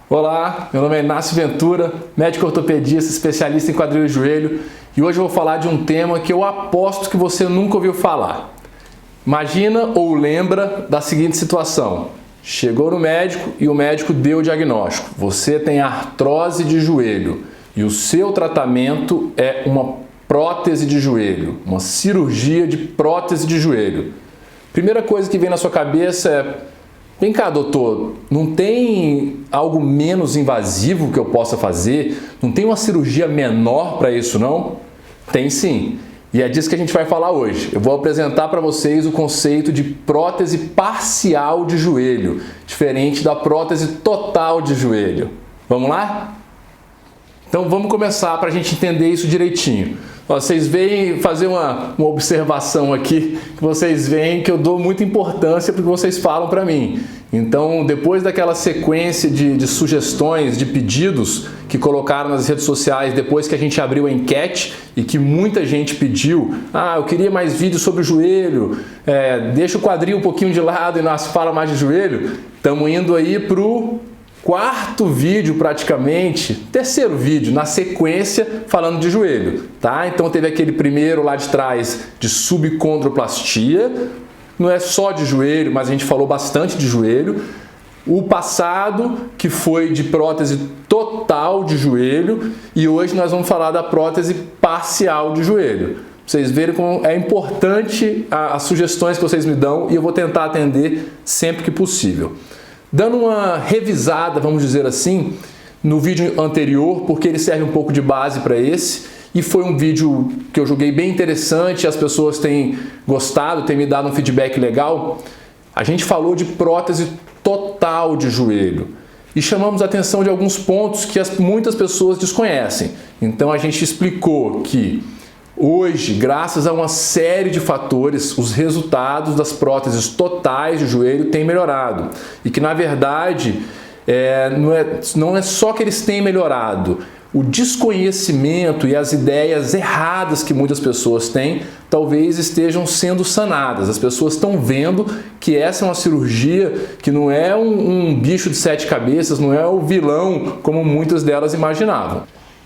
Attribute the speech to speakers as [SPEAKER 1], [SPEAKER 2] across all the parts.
[SPEAKER 1] Olá, meu nome é Inácio Ventura, médico ortopedista, especialista em quadril e joelho, e hoje eu vou falar de um tema que eu aposto que você nunca ouviu falar. Imagina ou lembra da seguinte situação: chegou no médico e o médico deu o diagnóstico. Você tem artrose de joelho e o seu tratamento é uma prótese de joelho, uma cirurgia de prótese de joelho. Primeira coisa que vem na sua cabeça é: vem cá, doutor, não tem algo menos invasivo que eu possa fazer? Não tem uma cirurgia menor para isso, não? Tem sim. E é disso que a gente vai falar hoje. Eu vou apresentar para vocês o conceito de prótese parcial de joelho, diferente da prótese total de joelho. Vamos lá? Então vamos começar para a gente entender isso direitinho. Vocês veem fazer uma observação aqui, que vocês veem que eu dou muita importância para o que vocês falam para mim. Então, depois daquela sequência de sugestões, de pedidos que colocaram nas redes sociais, depois que a gente abriu a enquete e que muita gente pediu: eu queria mais vídeos sobre o joelho, deixa o quadril um pouquinho de lado e nós fala mais de joelho, estamos indo aí para o quarto vídeo praticamente, terceiro vídeo na sequência falando de joelho, tá? Então teve aquele primeiro lá de trás de subcondroplastia, não é só de joelho, mas a gente falou bastante de joelho. O passado, que foi de prótese total de joelho, e hoje nós vamos falar da prótese parcial de joelho. Vocês verem como é importante as sugestões que vocês me dão e eu vou tentar atender sempre que possível. Dando uma revisada, vamos dizer assim, no vídeo anterior, porque ele serve um pouco de base para esse, e foi um vídeo que eu julguei bem interessante, as pessoas têm gostado, têm me dado um feedback legal. A gente falou de prótese total de joelho e chamamos a atenção de alguns pontos que muitas pessoas desconhecem. Então a gente explicou que hoje, graças a uma série de fatores, os resultados das próteses totais de joelho têm melhorado. E que, na verdade, não é só que eles têm melhorado. O desconhecimento e as ideias erradas que muitas pessoas têm talvez estejam sendo sanadas. As pessoas estão vendo que essa é uma cirurgia que não é um bicho de 7 cabeças, não é o vilão como muitas delas imaginavam.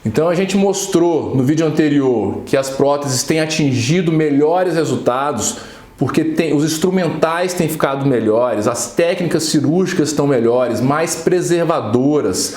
[SPEAKER 1] Então a gente mostrou no vídeo anterior que as próteses têm atingido melhores resultados porque os instrumentais têm ficado melhores, as técnicas cirúrgicas estão melhores, mais preservadoras,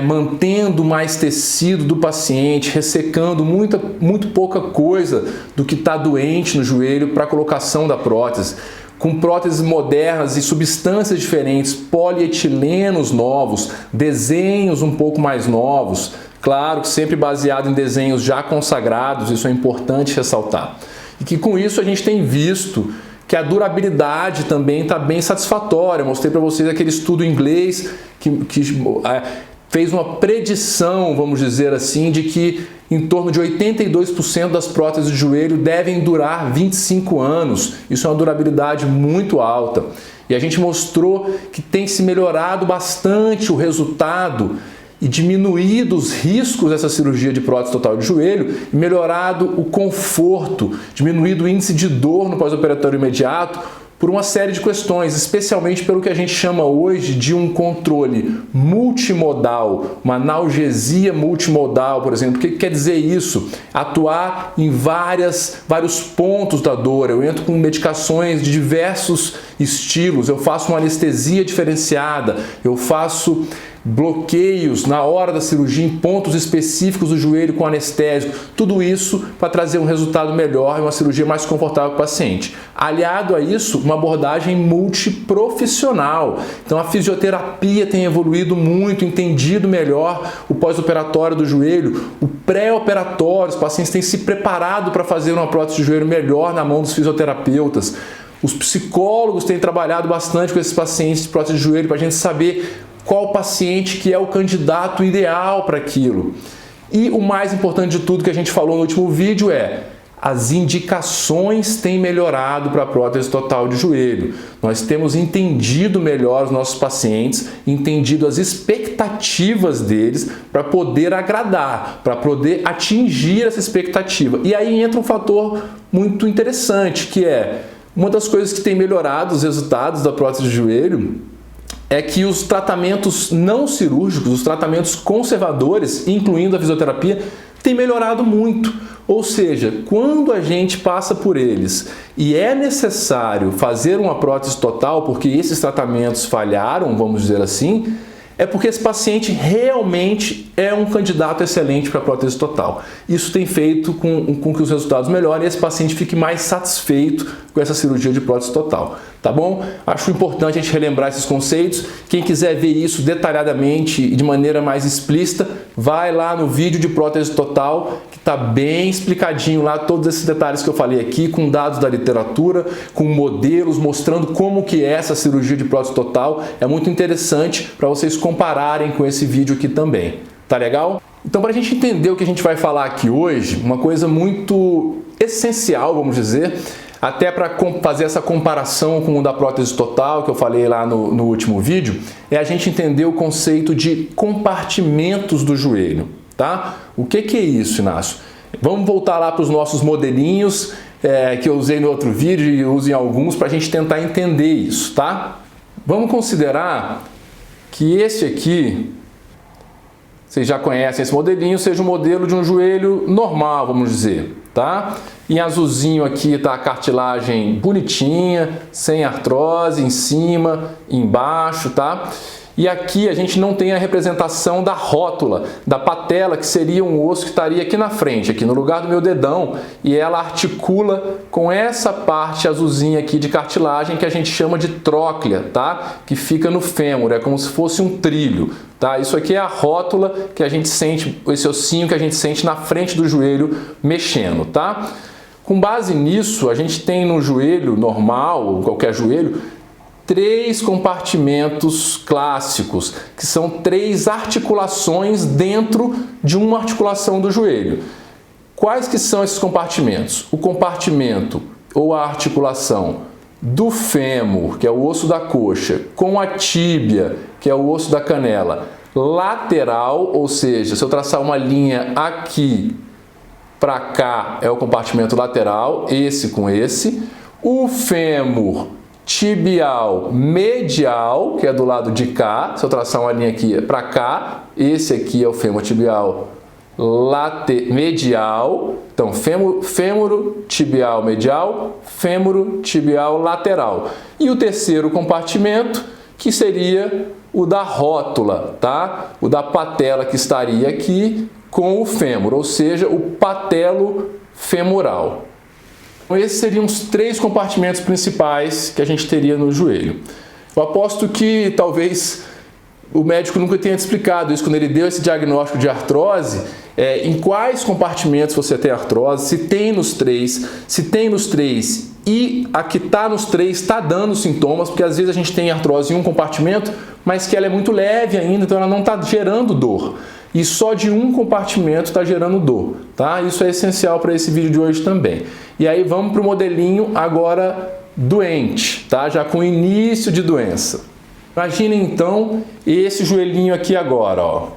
[SPEAKER 1] mantendo mais tecido do paciente, ressecando muito pouca coisa do que está doente no joelho para a colocação da prótese. Com próteses modernas e substâncias diferentes, polietilenos novos, desenhos um pouco mais novos, claro que sempre baseado em desenhos já consagrados, isso é importante ressaltar. E que com isso a gente tem visto que a durabilidade também está bem satisfatória. Eu mostrei para vocês aquele estudo em inglês que fez uma predição, vamos dizer assim, de que em torno de 82% das próteses de joelho devem durar 25 anos. Isso é uma durabilidade muito alta. E a gente mostrou que tem se melhorado bastante o resultado e diminuído os riscos dessa cirurgia de prótese total de joelho, e melhorado o conforto, diminuído o índice de dor no pós-operatório imediato, por uma série de questões, especialmente pelo que a gente chama hoje de um controle multimodal, uma analgesia multimodal, por exemplo. O que quer dizer isso? Atuar em vários pontos da dor. Eu entro com medicações de diversos estilos, eu faço uma anestesia diferenciada, eu faço bloqueios na hora da cirurgia em pontos específicos do joelho com anestésico, tudo isso para trazer um resultado melhor e uma cirurgia mais confortável para o paciente. Aliado a isso, uma abordagem multiprofissional. Então a fisioterapia tem evoluído muito, entendido melhor o pós-operatório do joelho, o pré-operatório, os pacientes têm se preparado para fazer uma prótese de joelho melhor na mão dos fisioterapeutas. Os psicólogos têm trabalhado bastante com esses pacientes de prótese de joelho para a gente saber qual paciente que é o candidato ideal para aquilo. E o mais importante de tudo que a gente falou no último vídeo é: as indicações têm melhorado para a prótese total de joelho. Nós temos entendido melhor os nossos pacientes, entendido as expectativas deles para poder agradar, para poder atingir essa expectativa. E aí entra um fator muito interessante, que é uma das coisas que tem melhorado os resultados da prótese de joelho é que os tratamentos não cirúrgicos, os tratamentos conservadores, incluindo a fisioterapia, têm melhorado muito. Ou seja, quando a gente passa por eles e é necessário fazer uma prótese total, porque esses tratamentos falharam, vamos dizer assim, é porque esse paciente realmente é um candidato excelente para a prótese total. Isso tem feito com que os resultados melhorem e esse paciente fique mais satisfeito com essa cirurgia de prótese total. Tá bom? Acho importante a gente relembrar esses conceitos. Quem quiser ver isso detalhadamente e de maneira mais explícita, vai lá no vídeo de prótese total, que está bem explicadinho lá, todos esses detalhes que eu falei aqui, com dados da literatura, com modelos, mostrando como que é essa cirurgia de prótese total. É muito interessante para vocês compararem com esse vídeo aqui também. Tá legal? Então, para a gente entender o que a gente vai falar aqui hoje, uma coisa muito essencial, vamos dizer, até para fazer essa comparação com o da prótese total, que eu falei lá no último vídeo, é a gente entender o conceito de compartimentos do joelho, tá? O que é isso, Inácio? Vamos voltar lá para os nossos modelinhos que eu usei no outro vídeo e uso em alguns para a gente tentar entender isso, tá? Vamos considerar que esse aqui, vocês já conhecem esse modelinho, seja um modelo de um joelho normal, vamos dizer, tá? Em azulzinho aqui está a cartilagem bonitinha, sem artrose, em cima, embaixo, tá? E aqui a gente não tem a representação da rótula, da patela, que seria um osso que estaria aqui na frente, aqui no lugar do meu dedão, e ela articula com essa parte azulzinha aqui de cartilagem que a gente chama de tróclea, tá? Que fica no fêmur, é como se fosse um trilho, tá? Isso aqui é a rótula que a gente sente, esse ossinho que a gente sente na frente do joelho mexendo, tá? Com base nisso, a gente tem no joelho normal, qualquer joelho, 3 compartimentos clássicos, que são 3 articulações dentro de uma articulação do joelho. Quais que são esses compartimentos? O compartimento ou a articulação do fêmur, que é o osso da coxa, com a tíbia, que é o osso da canela, lateral, ou seja, se eu traçar uma linha aqui para cá é o compartimento lateral, esse com esse. O fêmur tibial medial, que é do lado de cá, se eu traçar uma linha aqui para cá, esse aqui é o fêmur tibial medial. Então, fêmur tibial medial, fêmur tibial lateral. E o terceiro compartimento, que seria o da rótula, tá? O da patela, que estaria aqui com o fêmur, ou seja, o patelo femoral. Então, esses seriam os 3 compartimentos principais que a gente teria no joelho. Eu aposto que talvez o médico nunca tenha te explicado isso quando ele deu esse diagnóstico de artrose, em quais compartimentos você tem artrose, se tem nos 3, se tem nos 3 e a que está nos 3 está dando sintomas, porque às vezes a gente tem artrose em um compartimento, mas que ela é muito leve ainda, então ela não está gerando dor. E só de um compartimento está gerando dor, tá? Isso é essencial para esse vídeo de hoje também. E aí vamos para o modelinho agora doente, tá? Já com início de doença. Imaginem então esse joelhinho aqui agora, ó.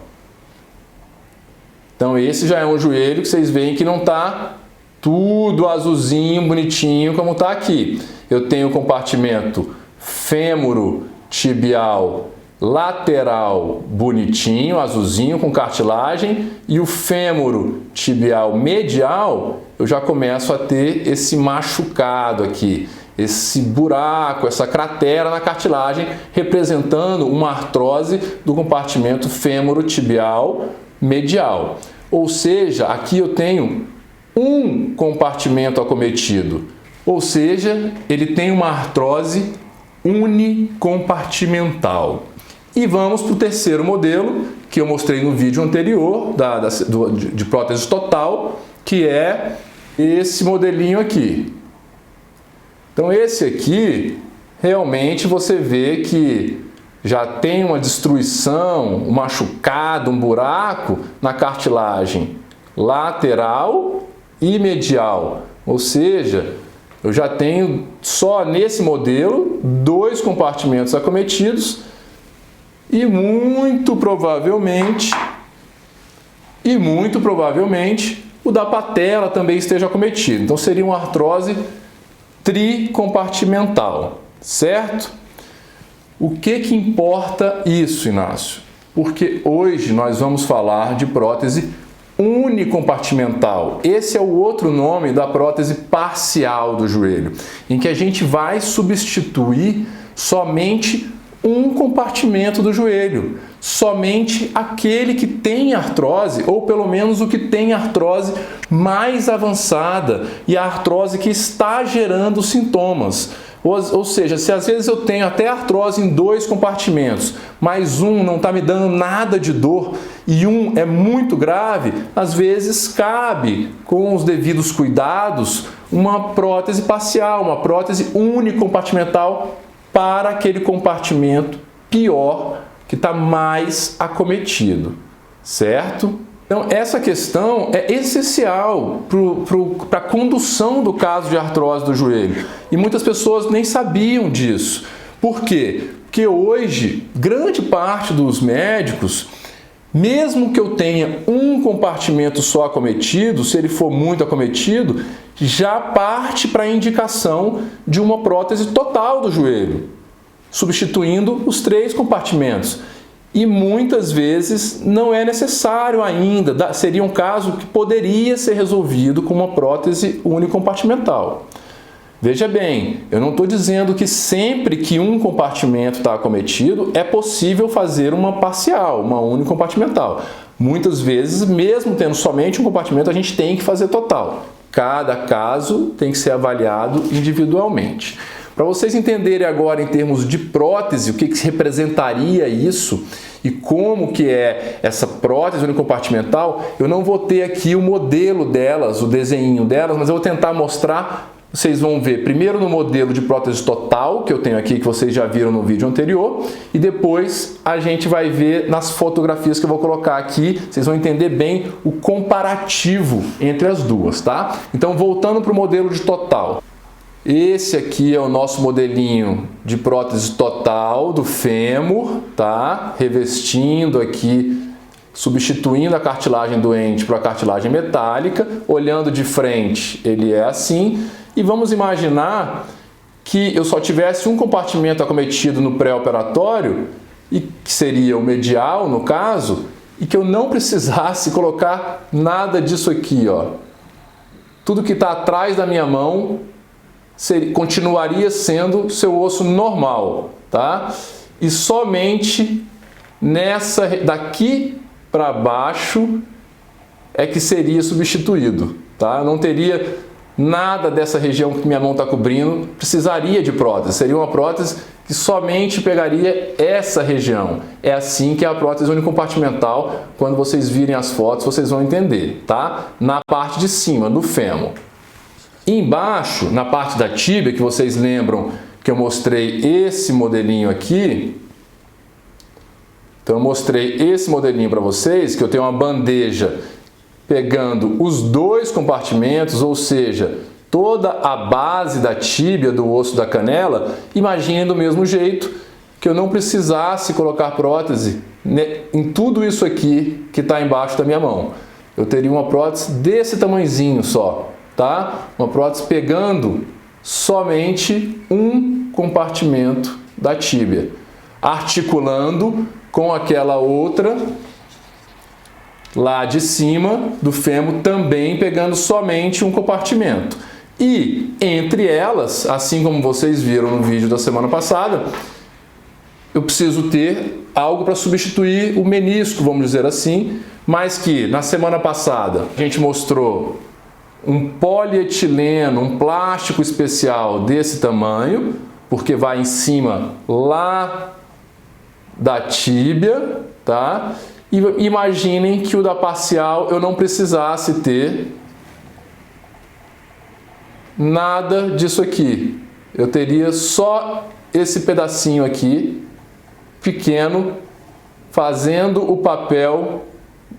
[SPEAKER 1] Então esse já é um joelho que vocês veem que não está tudo azulzinho, bonitinho como está aqui. Eu tenho o compartimento fêmuro tibial lateral bonitinho, azulzinho, com cartilagem, e o fêmur tibial medial, eu já começo a ter esse machucado aqui, esse buraco, essa cratera na cartilagem, representando uma artrose do compartimento fêmur tibial medial. Ou seja, aqui eu tenho um compartimento acometido, ou seja, ele tem uma artrose unicompartimental. E vamos para o terceiro modelo, que eu mostrei no vídeo anterior, de prótese total, que é esse modelinho aqui. Então esse aqui, realmente você vê que já tem uma destruição, um machucado, um buraco na cartilagem lateral e medial. Ou seja, eu já tenho só nesse modelo 2 compartimentos acometidos, e muito provavelmente o da patela também esteja acometido. Então seria uma artrose tricompartimental, certo? O que importa isso, Inácio? Porque hoje nós vamos falar de prótese unicompartimental. Esse é o outro nome da prótese parcial do joelho, em que a gente vai substituir somente um compartimento do joelho, somente aquele que tem artrose, ou pelo menos o que tem artrose mais avançada e a artrose que está gerando sintomas. Ou seja, se às vezes eu tenho até artrose em 2 compartimentos, mas um não está me dando nada de dor e um é muito grave, às vezes cabe, com os devidos cuidados, uma prótese parcial, uma prótese unicompartimental para aquele compartimento pior, que está mais acometido, certo? Então, essa questão é essencial para a condução do caso de artrose do joelho. E muitas pessoas nem sabiam disso. Por quê? Porque hoje, grande parte dos médicos, mesmo que eu tenha um compartimento só acometido, se ele for muito acometido, já parte para a indicação de uma prótese total do joelho, substituindo os 3 compartimentos. E muitas vezes não é necessário ainda, seria um caso que poderia ser resolvido com uma prótese unicompartimental. Veja bem, eu não estou dizendo que sempre que um compartimento está acometido é possível fazer uma parcial, uma unicompartimental. Muitas vezes, mesmo tendo somente um compartimento, a gente tem que fazer total. Cada caso tem que ser avaliado individualmente. Para vocês entenderem agora em termos de prótese, o que representaria isso e como que é essa prótese unicompartimental, eu não vou ter aqui o modelo delas, o desenho delas, mas eu vou tentar mostrar. Vocês vão ver primeiro no modelo de prótese total, que eu tenho aqui, que vocês já viram no vídeo anterior, e depois a gente vai ver nas fotografias que eu vou colocar aqui, vocês vão entender bem o comparativo entre as duas, tá? Então, voltando para o modelo de total. Esse aqui é o nosso modelinho de prótese total do fêmur, tá? Revestindo aqui, substituindo a cartilagem doente para a cartilagem metálica. Olhando de frente, ele é assim. E vamos imaginar que eu só tivesse um compartimento acometido no pré-operatório, e que seria o medial, no caso, e que eu não precisasse colocar nada disso aqui, ó. Tudo que está atrás da minha mão continuaria sendo seu osso normal, tá? E somente nessa daqui para baixo é que seria substituído, tá? Não teria nada dessa região que minha mão está cobrindo, precisaria de prótese. Seria uma prótese que somente pegaria essa região. É assim que é a prótese unicompartimental. Quando vocês virem as fotos, vocês vão entender, tá? Na parte de cima, do fêmur. Embaixo, na parte da tíbia, que vocês lembram que eu mostrei esse modelinho aqui. Então eu mostrei esse modelinho para vocês, que eu tenho uma bandeja pegando os 2 compartimentos, ou seja, toda a base da tíbia do osso da canela. Imaginem do mesmo jeito que eu não precisasse colocar prótese em tudo isso aqui que está embaixo da minha mão. Eu teria uma prótese desse tamanhozinho só. Tá? Uma prótese pegando somente um compartimento da tíbia, articulando com aquela outra lá de cima do fêmur, também pegando somente um compartimento. E entre elas, assim como vocês viram no vídeo da semana passada, eu preciso ter algo para substituir o menisco, vamos dizer assim, mas que na semana passada a gente mostrou um polietileno, um plástico especial desse tamanho, porque vai em cima lá da tíbia, tá? E imaginem que o da parcial eu não precisasse ter nada disso aqui. Eu teria só esse pedacinho aqui, pequeno, fazendo o papel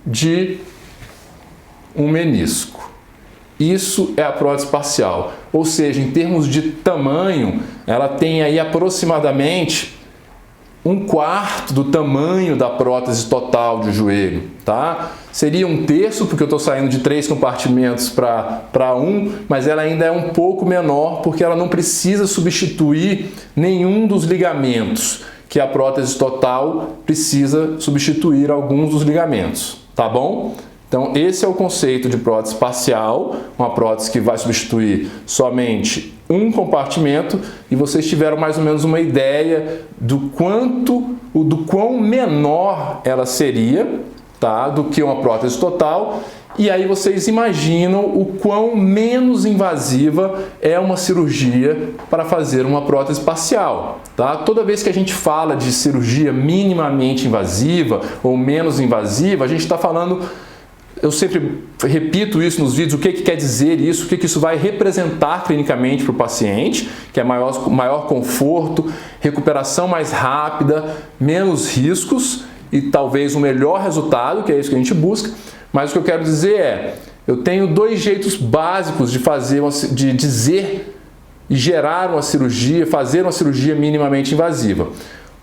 [SPEAKER 1] de um menisco. Isso é a prótese parcial, ou seja, em termos de tamanho, ela tem aí aproximadamente 1/4 do tamanho da prótese total de joelho, tá? Seria 1/3, porque eu estou saindo de 3 compartimentos para 1, mas ela ainda é um pouco menor, porque ela não precisa substituir nenhum dos ligamentos. que a prótese total precisa substituir alguns dos ligamentos, tá bom? Então, esse é o conceito de prótese parcial, uma prótese que vai substituir somente um compartimento, e vocês tiveram mais ou menos uma ideia do quão menor ela seria, tá? Do que uma prótese total, e aí vocês imaginam o quão menos invasiva é uma cirurgia para fazer uma prótese parcial, tá? Toda vez que a gente fala de cirurgia minimamente invasiva ou menos invasiva, a gente está falando... Eu sempre repito isso nos vídeos, o que quer dizer isso, o que isso vai representar clinicamente para o paciente, que é maior conforto, recuperação mais rápida, menos riscos e talvez um melhor resultado, que é isso que a gente busca. Mas o que eu quero dizer é, eu tenho dois jeitos básicos de dizer e gerar uma cirurgia, fazer uma cirurgia minimamente invasiva.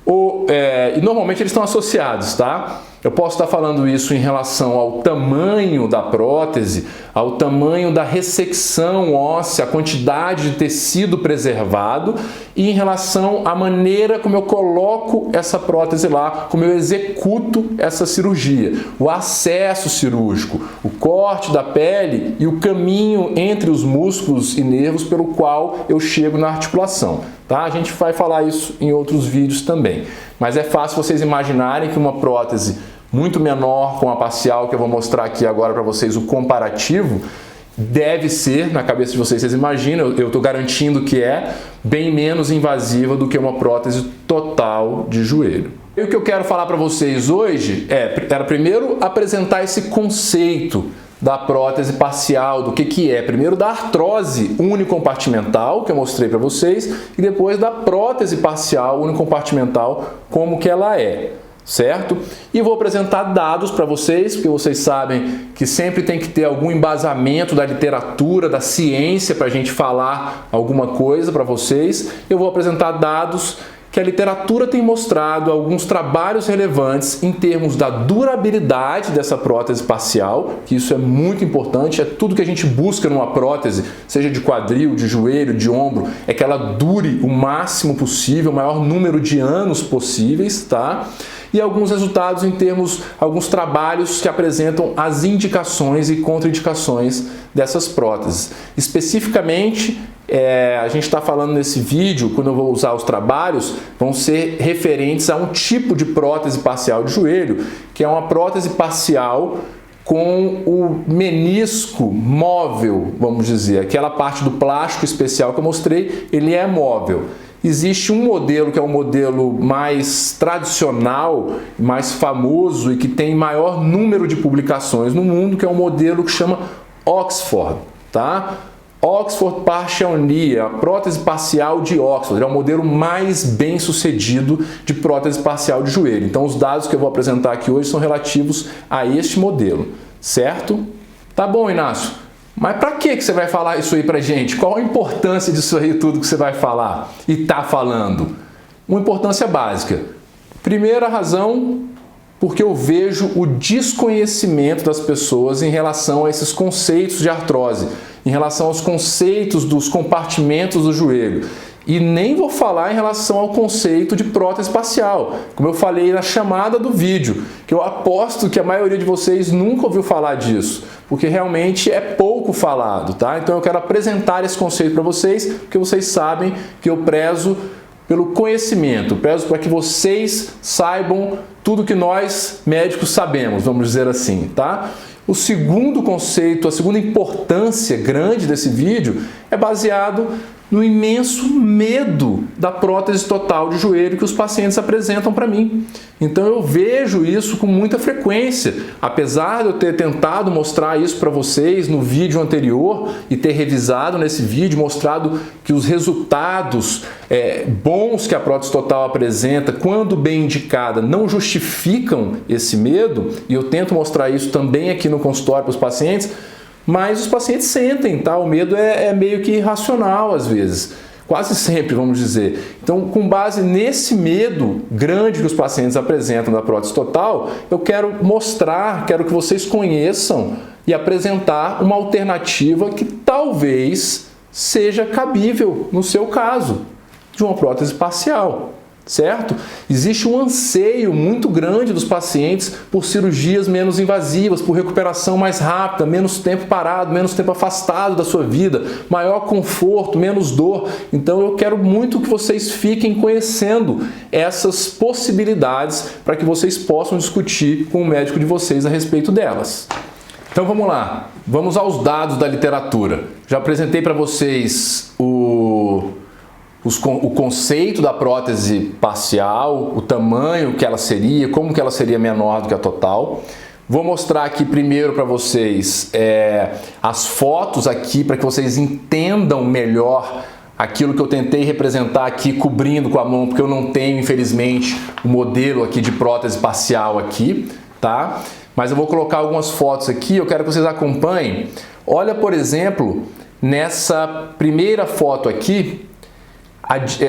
[SPEAKER 1] E normalmente eles estão associados, tá? Eu posso estar falando isso em relação ao tamanho da prótese, ao tamanho da ressecção óssea, a quantidade de tecido preservado e em relação à maneira como eu coloco essa prótese lá, como eu executo essa cirurgia, o acesso cirúrgico, o corte da pele e o caminho entre os músculos e nervos pelo qual eu chego na articulação. Tá? A gente vai falar isso em outros vídeos também, mas é fácil vocês imaginarem que uma prótese muito menor com a parcial, que eu vou mostrar aqui agora para vocês o comparativo, deve ser, na cabeça de vocês imaginam, eu estou garantindo que é bem menos invasiva do que uma prótese total de joelho. E o que eu quero falar para vocês hoje era primeiro apresentar esse conceito da prótese parcial, do que é. Primeiro da artrose unicompartimental, que eu mostrei para vocês, e depois da prótese parcial unicompartimental, como que ela é. Certo? E vou apresentar dados para vocês, porque vocês sabem que sempre tem que ter algum embasamento da literatura, da ciência para a gente falar alguma coisa para vocês. Eu vou apresentar dados que a literatura tem mostrado, alguns trabalhos relevantes em termos da durabilidade dessa prótese parcial, que isso é muito importante, é tudo que a gente busca numa prótese, seja de quadril, de joelho, de ombro, é que ela dure o máximo possível, o maior número de anos possíveis, tá? E alguns resultados em termos, alguns trabalhos que apresentam as indicações e contraindicações dessas próteses. Especificamente, a gente está falando nesse vídeo, quando eu vou usar os trabalhos, vão ser referentes a um tipo de prótese parcial de joelho, que é uma prótese parcial com o menisco móvel, vamos dizer, aquela parte do plástico especial que eu mostrei, ele é móvel. Existe um modelo que é o modelo mais tradicional, mais famoso e que tem maior número de publicações no mundo, que é um modelo que chama Oxford, tá? Oxford Partial Knee, a prótese parcial de Oxford, é o modelo mais bem sucedido de prótese parcial de joelho. Então os dados que eu vou apresentar aqui hoje são relativos a este modelo, certo? Tá bom, Inácio? Mas para que você vai falar isso aí pra gente? Qual a importância disso aí tudo que você vai falar e tá falando? Uma importância básica. Primeira razão, porque eu vejo o desconhecimento das pessoas em relação a esses conceitos de artrose, em relação aos conceitos dos compartimentos do joelho. E nem vou falar em relação ao conceito de prótese parcial, como eu falei na chamada do vídeo, que eu aposto que a maioria de vocês nunca ouviu falar disso, porque realmente é pouco falado, tá? Então eu quero apresentar esse conceito para vocês, porque vocês sabem que eu prezo pelo conhecimento, prezo para que vocês saibam tudo que nós médicos sabemos, vamos dizer assim, tá? O segundo conceito, a segunda importância grande desse vídeo é baseado no imenso medo da prótese total de joelho que os pacientes apresentam para mim. Então eu vejo isso com muita frequência. Apesar de eu ter tentado mostrar isso para vocês no vídeo anterior e ter revisado nesse vídeo, mostrado que os resultados bons que a prótese total apresenta, quando bem indicada, não justificam esse medo, e eu tento mostrar isso também aqui no consultório para os pacientes, mas os pacientes sentem, tá? O medo é meio que irracional às vezes, quase sempre, vamos dizer. Então, com base nesse medo grande que os pacientes apresentam da prótese total, eu quero mostrar, quero que vocês conheçam e apresentar uma alternativa que talvez seja cabível no seu caso, de uma prótese parcial, certo? Existe um anseio muito grande dos pacientes por cirurgias menos invasivas, por recuperação mais rápida, menos tempo parado, menos tempo afastado da sua vida, maior conforto, menos dor. Então eu quero muito que vocês fiquem conhecendo essas possibilidades para que vocês possam discutir com o médico de vocês a respeito delas. Então vamos lá, vamos aos dados da literatura. Já apresentei para vocês o conceito da prótese parcial, o tamanho que ela seria, como que ela seria menor do que a total. Vou mostrar aqui primeiro para vocês as fotos aqui para que vocês entendam melhor aquilo que eu tentei representar aqui cobrindo com a mão, porque eu não tenho, infelizmente, o modelo aqui de prótese parcial aqui, tá? Mas eu vou colocar algumas fotos aqui, eu quero que vocês acompanhem. Olha, por exemplo, nessa primeira foto aqui,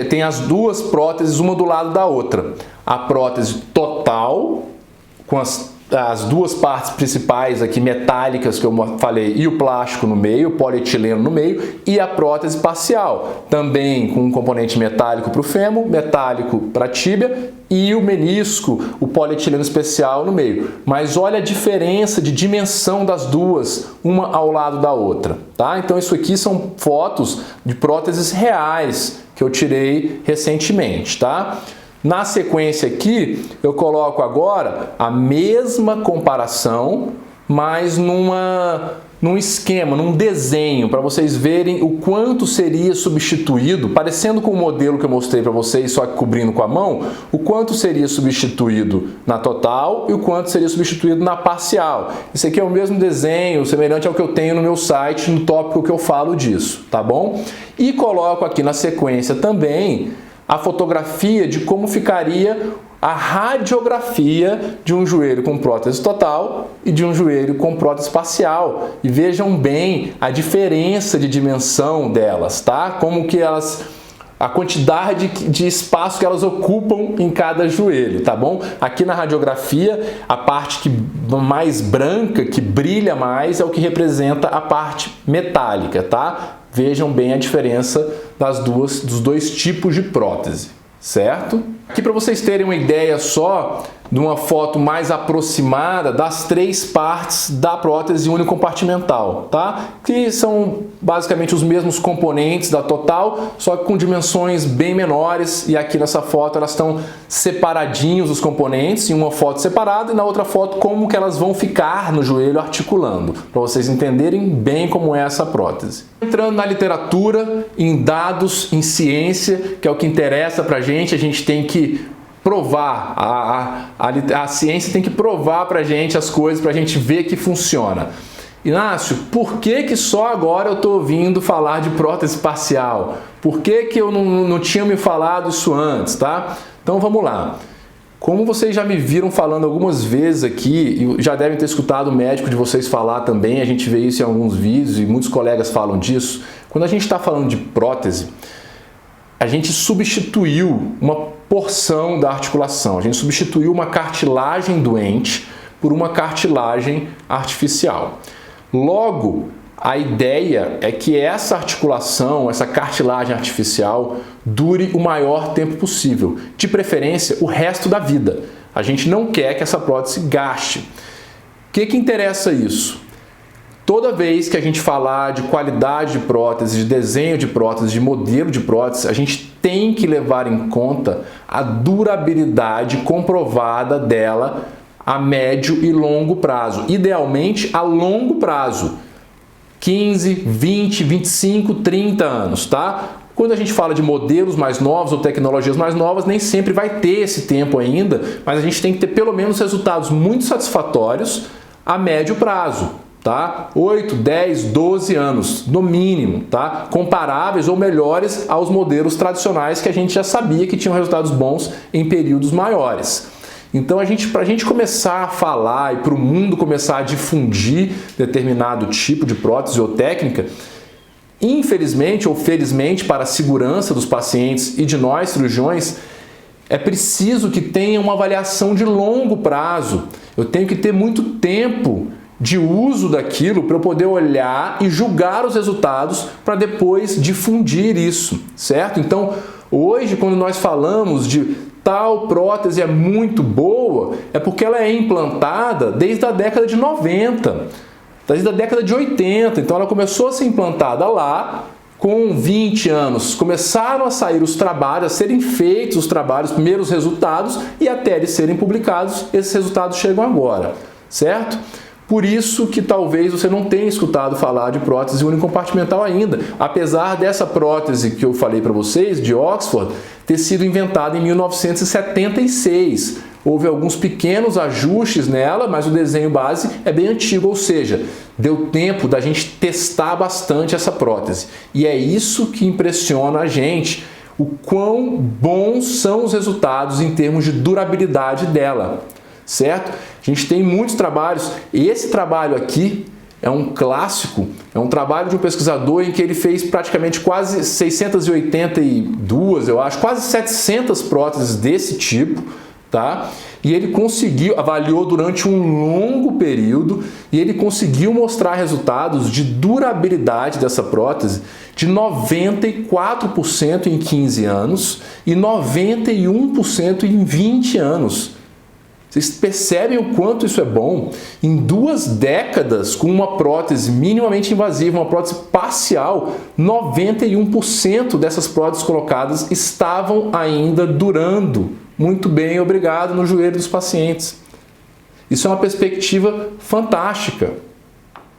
[SPEAKER 1] tem as duas próteses, uma do lado da outra. A prótese total, com as duas partes principais aqui metálicas que eu falei, e o plástico no meio, o polietileno no meio, e a prótese parcial, também com um componente metálico para o fêmur, metálico para a tíbia, e o menisco, o polietileno especial no meio. Mas olha a diferença de dimensão das duas, uma ao lado da outra, tá? Então isso aqui são fotos de próteses reais que eu tirei recentemente, tá? Na sequência aqui, eu coloco agora a mesma comparação, mas num esquema, num desenho, para vocês verem o quanto seria substituído, parecendo com o modelo que eu mostrei para vocês, só que cobrindo com a mão, o quanto seria substituído na total e o quanto seria substituído na parcial. Esse aqui é o mesmo desenho, semelhante ao que eu tenho no meu site, no tópico que eu falo disso, tá bom? E coloco aqui na sequência também a fotografia de como ficaria a radiografia de um joelho com prótese total e de um joelho com prótese parcial. E vejam bem a diferença de dimensão delas, tá? Como que elas, a quantidade de espaço que elas ocupam em cada joelho, tá bom? Aqui na radiografia, a parte mais branca, que brilha mais, é o que representa a parte metálica, tá? Vejam bem a diferença dos dois tipos de prótese, certo? Aqui para vocês terem uma ideia só de uma foto mais aproximada das três partes da prótese unicompartimental, tá? Que são basicamente os mesmos componentes da total, só que com dimensões bem menores, e aqui nessa foto elas estão separadinhos os componentes, em uma foto separada e na outra foto como que elas vão ficar no joelho articulando, para vocês entenderem bem como é essa prótese. Entrando na literatura, em dados, em ciência, que é o que interessa pra gente, a gente tem que provar, a ciência tem que provar pra gente as coisas, pra gente ver que funciona. Inácio, por que só agora eu estou ouvindo falar de prótese parcial? Por que eu não tinha me falado isso antes, tá? Então vamos lá. Como vocês já me viram falando algumas vezes aqui, e já devem ter escutado o médico de vocês falar também, a gente vê isso em alguns vídeos e muitos colegas falam disso, quando a gente está falando de prótese, a gente substituiu uma porção da articulação, a gente substituiu uma cartilagem doente por uma cartilagem artificial. Logo, a ideia é que essa articulação, essa cartilagem artificial, dure o maior tempo possível, de preferência o resto da vida. A gente não quer que essa prótese gaste. O que interessa isso? Toda vez que a gente falar de qualidade de prótese, de desenho de prótese, de modelo de prótese, a gente tem que levar em conta a durabilidade comprovada dela a médio e longo prazo. Idealmente, a longo prazo. 15, 20, 25, 30 anos, tá? Quando a gente fala de modelos mais novos ou tecnologias mais novas, nem sempre vai ter esse tempo ainda, mas a gente tem que ter pelo menos resultados muito satisfatórios a médio prazo, tá? 8, 10, 12 anos, no mínimo, tá? Comparáveis ou melhores aos modelos tradicionais que a gente já sabia que tinham resultados bons em períodos maiores. Então, para a gente começar a falar e para o mundo começar a difundir determinado tipo de prótese ou técnica, infelizmente ou felizmente para a segurança dos pacientes e de nós cirurgiões, é preciso que tenha uma avaliação de longo prazo. Eu tenho que ter muito tempo de uso daquilo para eu poder olhar e julgar os resultados para depois difundir isso, certo? Então, hoje, quando nós falamos de tal prótese é muito boa, é porque ela é implantada desde a década de 90, desde a década de 80. Então ela começou a ser implantada lá, com 20 anos começaram a sair os trabalhos, a serem feitos os trabalhos, os primeiros resultados, e até eles serem publicados, esses resultados chegam agora, certo? Por isso que talvez você não tenha escutado falar de prótese unicompartimental ainda, apesar dessa prótese que eu falei para vocês, de Oxford, ter sido inventada em 1976. Houve alguns pequenos ajustes nela, mas o desenho base é bem antigo, ou seja, deu tempo da gente testar bastante essa prótese. E é isso que impressiona a gente, o quão bons são os resultados em termos de durabilidade dela, certo? A gente tem muitos trabalhos, e esse trabalho aqui é um clássico, é um trabalho de um pesquisador em que ele fez praticamente quase 682, eu acho, quase 700 próteses desse tipo, tá? E ele conseguiu, avaliou durante um longo período, e ele conseguiu mostrar resultados de durabilidade dessa prótese de 94% em 15 anos e 91% em 20 anos. Vocês percebem o quanto isso é bom? Em 2 décadas, com uma prótese minimamente invasiva, uma prótese parcial, 91% dessas próteses colocadas estavam ainda durando muito bem, obrigado, no joelho dos pacientes. Isso é uma perspectiva fantástica.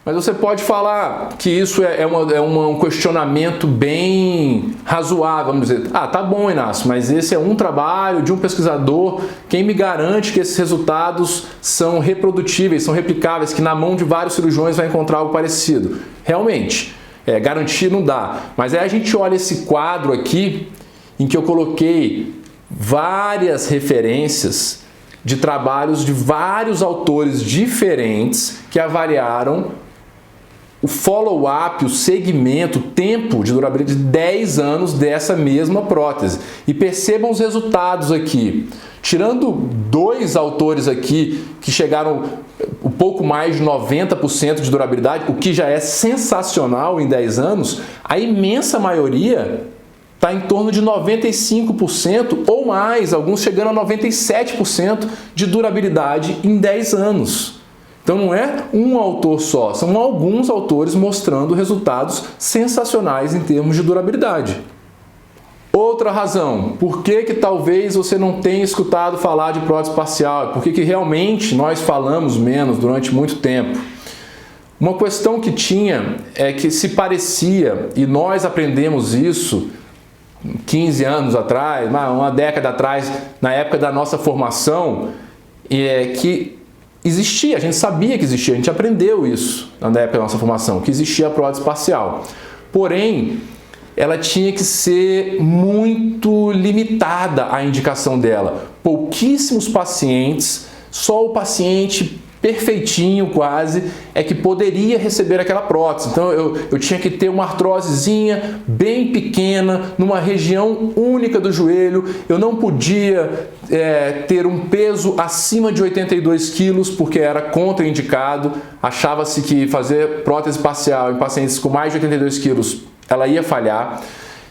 [SPEAKER 1] Mas você pode falar que isso é um questionamento bem razoável, vamos dizer. Ah, tá bom, Inácio, mas esse é um trabalho de um pesquisador. Quem me garante que esses resultados são reprodutíveis, são replicáveis, que na mão de vários cirurgiões vai encontrar algo parecido? Realmente, garantir não dá. Mas aí a gente olha esse quadro aqui, em que eu coloquei várias referências de trabalhos de vários autores diferentes que avaliaram o follow-up, o segmento, o tempo de durabilidade de 10 anos dessa mesma prótese. E percebam os resultados aqui. Tirando 2 autores aqui que chegaram um pouco mais de 90% de durabilidade, o que já é sensacional em 10 anos, a imensa maioria está em torno de 95% ou mais, alguns chegando a 97% de durabilidade em 10 anos. Então não é um autor só, são alguns autores mostrando resultados sensacionais em termos de durabilidade. Outra razão, por que talvez você não tenha escutado falar de prótese parcial? Por que realmente nós falamos menos durante muito tempo? Uma questão que tinha é que se parecia, e nós aprendemos isso 15 anos atrás, uma década atrás, na época da nossa formação, que existia, a gente sabia que existia, a gente aprendeu isso na época da nossa formação, que existia a prótese parcial. Porém, ela tinha que ser muito limitada a indicação dela. Pouquíssimos pacientes, só o paciente perfeitinho quase, é que poderia receber aquela prótese. Então eu tinha que ter uma artrosezinha bem pequena, numa região única do joelho, eu não podia ter um peso acima de 82 quilos, porque era contraindicado, achava-se que fazer prótese parcial em pacientes com mais de 82 quilos, ela ia falhar.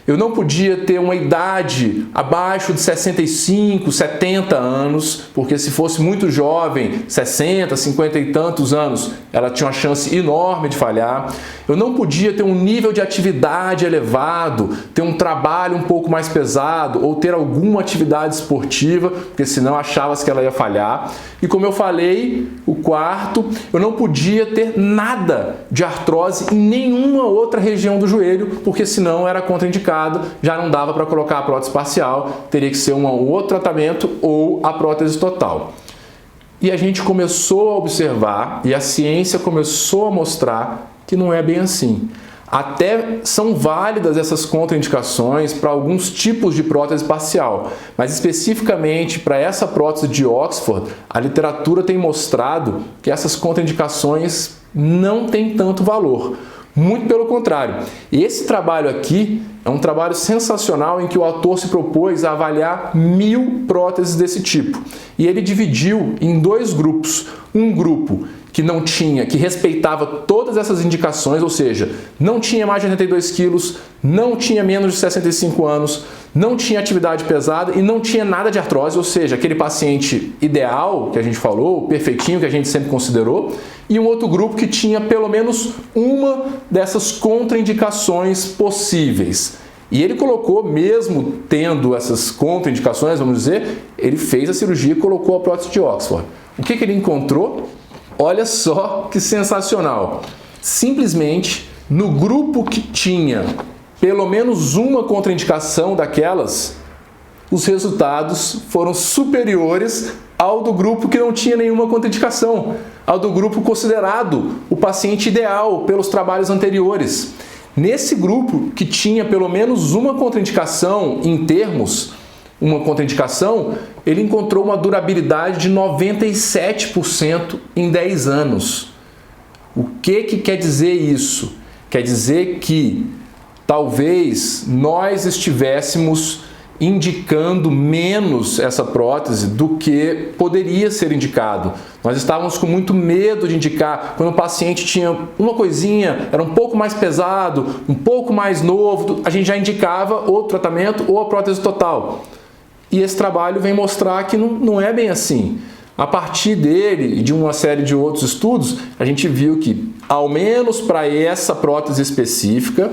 [SPEAKER 1] Eu não podia ter uma idade abaixo de 65, 70 anos, porque se fosse muito jovem, 60, 50 e tantos anos, ela tinha uma chance enorme de falhar. Eu não podia ter um nível de atividade elevado, ter um trabalho um pouco mais pesado ou ter alguma atividade esportiva, porque senão achava-se que ela ia falhar. E como eu falei, o quarto, eu não podia ter nada de artrose em nenhuma outra região do joelho, porque senão era contraindicado. Já não dava para colocar a prótese parcial, teria que ser um outro tratamento ou a prótese total. E a gente começou a observar, e a ciência começou a mostrar que não é bem assim. Até são válidas essas contraindicações para alguns tipos de prótese parcial, mas especificamente para essa prótese de Oxford, a literatura tem mostrado que essas contraindicações não têm tanto valor. Muito pelo contrário. Esse trabalho aqui é um trabalho sensacional em que o autor se propôs a avaliar 1000 próteses desse tipo. E ele dividiu em 2 grupos. Um grupo que respeitava todas essas indicações, ou seja, não tinha mais de 82 quilos, não tinha menos de 65 anos, não tinha atividade pesada e não tinha nada de artrose, ou seja, aquele paciente ideal que a gente falou, perfeitinho que a gente sempre considerou, e um outro grupo que tinha pelo menos uma dessas contraindicações possíveis. E ele colocou, mesmo tendo essas contraindicações, vamos dizer, ele fez a cirurgia e colocou a prótese de Oxford. O que ele encontrou? Olha só que sensacional! Simplesmente, no grupo que tinha pelo menos uma contraindicação daquelas, os resultados foram superiores ao do grupo que não tinha nenhuma contraindicação, ao do grupo considerado o paciente ideal pelos trabalhos anteriores. Nesse grupo que tinha pelo menos uma contraindicação em termos, uma contraindicação, ele encontrou uma durabilidade de 97% em 10 anos. O que quer dizer isso? Quer dizer que talvez nós estivéssemos indicando menos essa prótese do que poderia ser indicado. Nós estávamos com muito medo de indicar quando o paciente tinha uma coisinha, era um pouco mais pesado, um pouco mais novo, a gente já indicava ou tratamento ou a prótese total. E esse trabalho vem mostrar que não é bem assim. A partir dele e de uma série de outros estudos, a gente viu que, ao menos para essa prótese específica,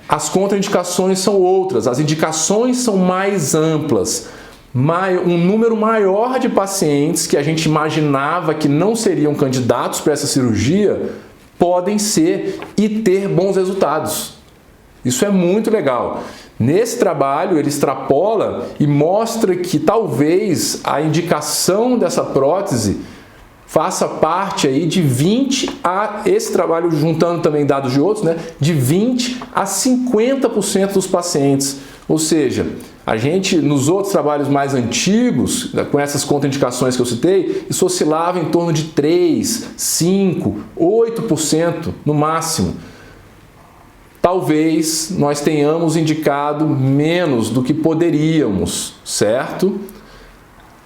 [SPEAKER 1] as contraindicações são outras, as indicações são mais amplas. Um número maior de pacientes que a gente imaginava que não seriam candidatos para essa cirurgia podem ser e ter bons resultados. Isso é muito legal. Nesse trabalho, ele extrapola e mostra que talvez a indicação dessa prótese faça parte aí de 20 a, esse trabalho juntando também dados de outros, né, de 20 a 50% dos pacientes. Ou seja, a gente nos outros trabalhos mais antigos, com essas contraindicações que eu citei, isso oscilava em torno de 3, 5, 8% no máximo. Talvez nós tenhamos indicado menos do que poderíamos, certo?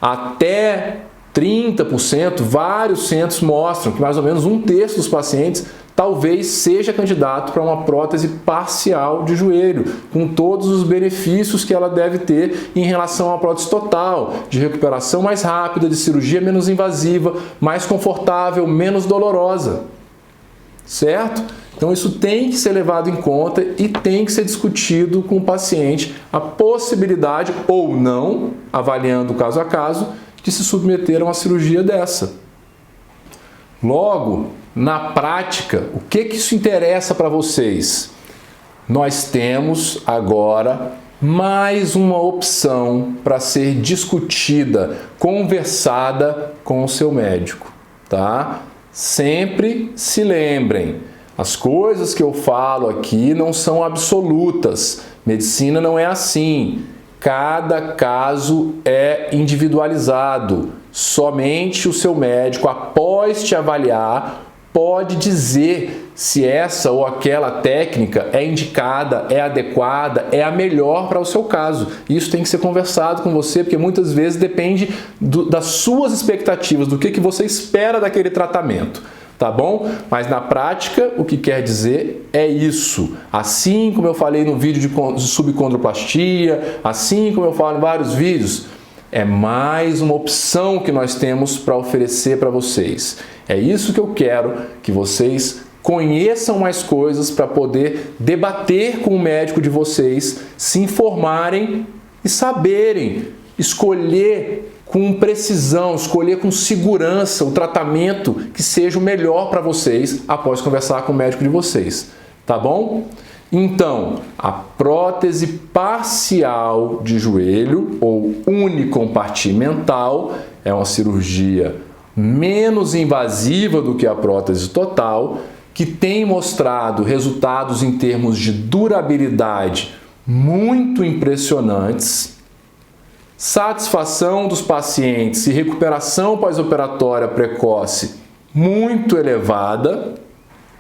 [SPEAKER 1] Até 30%, vários centros mostram que mais ou menos 1/3 dos pacientes talvez seja candidato para uma prótese parcial de joelho, com todos os benefícios que ela deve ter em relação à prótese total, de recuperação mais rápida, de cirurgia menos invasiva, mais confortável, menos dolorosa. Certo? Então isso tem que ser levado em conta e tem que ser discutido com o paciente a possibilidade ou não, avaliando caso a caso, de se submeter a uma cirurgia dessa. Logo, na prática, o que isso interessa para vocês? Nós temos agora mais uma opção para ser discutida, conversada com o seu médico, tá? Sempre se lembrem, as coisas que eu falo aqui não são absolutas, medicina não é assim. Cada caso é individualizado. Somente o seu médico, após te avaliar, pode dizer se essa ou aquela técnica é indicada, é adequada, é a melhor para o seu caso. Isso tem que ser conversado com você, porque muitas vezes depende das suas expectativas, do que você espera daquele tratamento. Tá bom? Mas na prática, o que quer dizer é isso. Assim como eu falei no vídeo de subcondroplastia, assim como eu falo em vários vídeos, é mais uma opção que nós temos para oferecer para vocês. É isso que eu quero, que vocês conheçam mais coisas para poder debater com o médico de vocês, se informarem e saberem escolher com precisão, escolher com segurança o tratamento que seja o melhor para vocês após conversar com o médico de vocês, tá bom? Então, a prótese parcial de joelho ou unicompartimental é uma cirurgia menos invasiva do que a prótese total, que tem mostrado resultados em termos de durabilidade muito impressionantes, satisfação dos pacientes e recuperação pós-operatória precoce muito elevada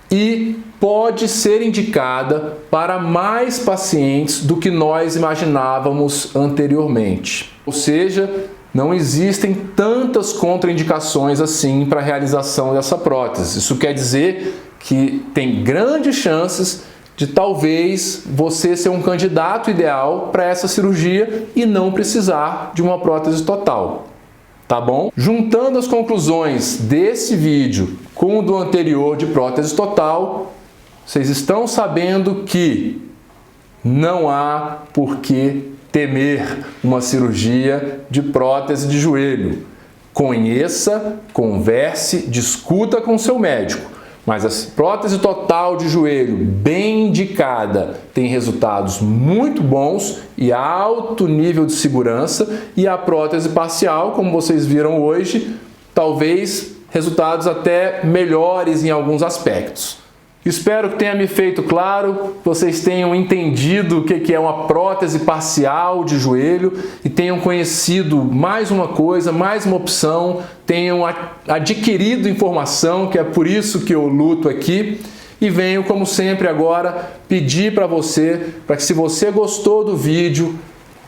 [SPEAKER 1] e pode ser indicada para mais pacientes do que nós imaginávamos anteriormente. Ou seja, não existem tantas contraindicações assim para a realização dessa prótese. Isso quer dizer que tem grandes chances de talvez você ser um candidato ideal para essa cirurgia e não precisar de uma prótese total. Tá bom? Juntando as conclusões desse vídeo com o do anterior de prótese total, vocês estão sabendo que não há por que temer uma cirurgia de prótese de joelho. Conheça, converse, discuta com seu médico. Mas a prótese total de joelho bem indicada tem resultados muito bons e alto nível de segurança, e a prótese parcial, como vocês viram hoje, talvez resultados até melhores em alguns aspectos. Espero que tenha me feito claro, que vocês tenham entendido o que é uma prótese parcial de joelho e tenham conhecido mais uma coisa, mais uma opção, tenham adquirido informação, que é por isso que eu luto aqui. E venho, como sempre agora, pedir para você, para que se você gostou do vídeo,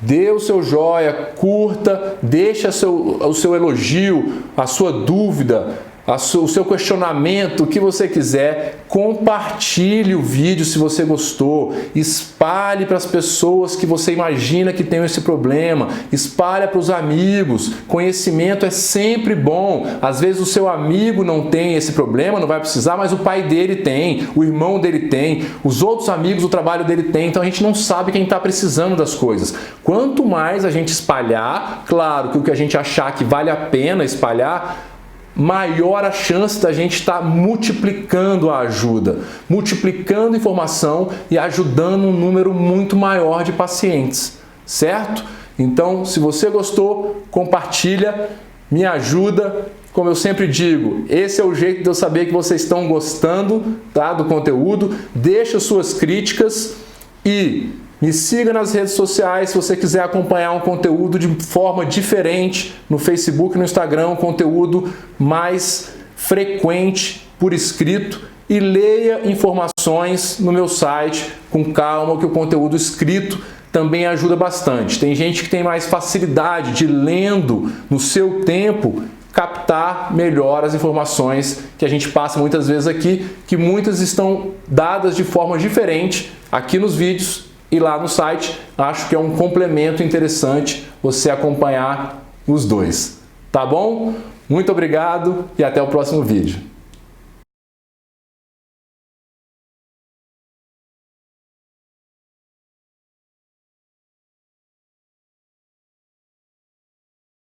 [SPEAKER 1] dê o seu joia, curta, deixe o seu elogio, a sua dúvida, o seu questionamento, o que você quiser, compartilhe o vídeo se você gostou, espalhe para as pessoas que você imagina que tenham esse problema, espalhe para os amigos. Conhecimento é sempre bom. Às vezes o seu amigo não tem esse problema, não vai precisar, mas o pai dele tem, o irmão dele tem, os outros amigos do trabalho dele tem, então a gente não sabe quem está precisando das coisas. Quanto mais a gente espalhar, claro que o que a gente achar que vale a pena espalhar, maior a chance da gente estar multiplicando a ajuda, multiplicando informação e ajudando um número muito maior de pacientes, certo? Então, se você gostou, compartilha, me ajuda. Como eu sempre digo, esse é o jeito de eu saber que vocês estão gostando, tá, do conteúdo. Deixa suas críticas e me siga nas redes sociais se você quiser acompanhar um conteúdo de forma diferente no Facebook e no Instagram, um conteúdo mais frequente por escrito, e leia informações no meu site com calma, que o conteúdo escrito também ajuda bastante. Tem gente que tem mais facilidade de, lendo no seu tempo, captar melhor as informações que a gente passa muitas vezes aqui, que muitas estão dadas de forma diferente aqui nos vídeos e lá no site. Acho que é um complemento interessante você acompanhar os dois. Tá bom? Muito obrigado e até o próximo vídeo.